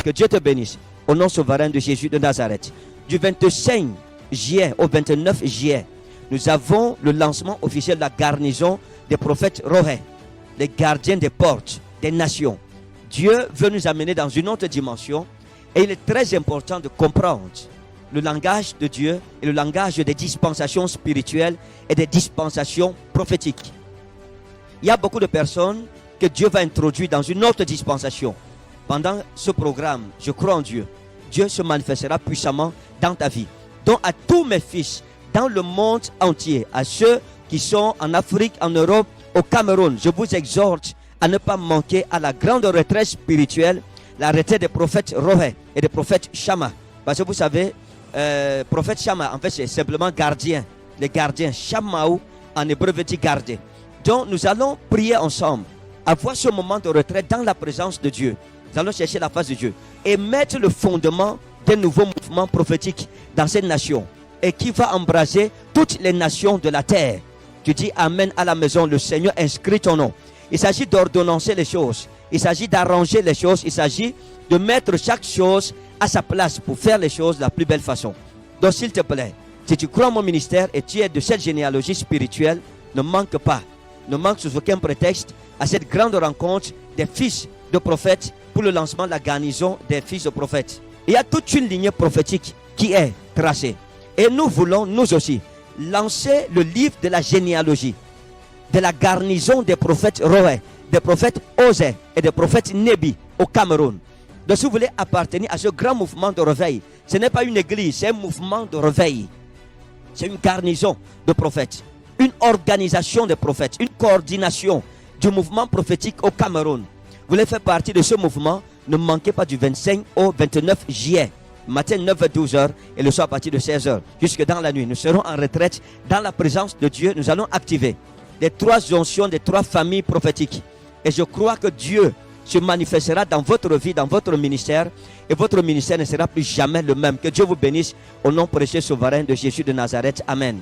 Que Dieu te bénisse. Au nom souverain de Jésus de Nazareth. Du 25 juillet au 29 juillet, nous avons le lancement officiel de la garnison des prophètes Rohé, les gardiens des portes des nations. Dieu veut nous amener dans une autre dimension et il est très important de comprendre le langage de Dieu et le langage des dispensations spirituelles et des dispensations prophétiques. Il y a beaucoup de personnes que Dieu va introduire dans une autre dispensation. Pendant ce programme, je crois en Dieu. Dieu se manifestera puissamment dans ta vie. Donc à tous mes fils, dans le monde entier, à ceux qui sont en Afrique, en Europe, au Cameroun, je vous exhorte à ne pas manquer à la grande retraite spirituelle, la retraite des prophètes Rohé et des prophètes Shama. Parce que vous savez, prophète Shama, en fait, c'est simplement gardien. Les gardiens, Shamaou, en hébreu veut dire garder. Donc, nous allons prier ensemble, avoir ce moment de retraite dans la présence de Dieu. Nous allons chercher la face de Dieu et mettre le fondement d'un nouveau mouvement prophétique dans cette nation et qui va embraser toutes les nations de la terre. Tu dis Amen à la maison, le Seigneur inscrit ton nom. Il s'agit d'ordonnancer les choses, il s'agit d'arranger les choses, il s'agit de mettre chaque chose à sa place pour faire les choses de la plus belle façon. Donc s'il te plaît, si tu crois en mon ministère et tu es de cette généalogie spirituelle, ne manque pas, ne manque sous aucun prétexte à cette grande rencontre des fils de prophètes pour le lancement de la garnison des fils de prophètes. Il y a toute une lignée prophétique qui est tracée. Et nous voulons, nous aussi, lancer le livre de la généalogie, de la garnison des prophètes Rohé, des prophètes Osée et des prophètes Nébi au Cameroun. Donc si vous voulez appartenir à ce grand mouvement de réveil, ce n'est pas une église, c'est un mouvement de réveil. C'est une garnison de prophètes, une organisation de prophètes, une coordination du mouvement prophétique au Cameroun. Vous voulez faire partie de ce mouvement, ne manquez pas du 25 au 29 juillet. Matin 9h-12h et le soir à partir de 16h. Jusque dans la nuit. Nous serons en retraite dans la présence de Dieu. Nous allons activer les 3 onctions des 3 familles prophétiques. Et je crois que Dieu se manifestera dans votre vie, dans votre ministère. Et votre ministère ne sera plus jamais le même. Que Dieu vous bénisse au nom précieux souverain de Jésus de Nazareth. Amen.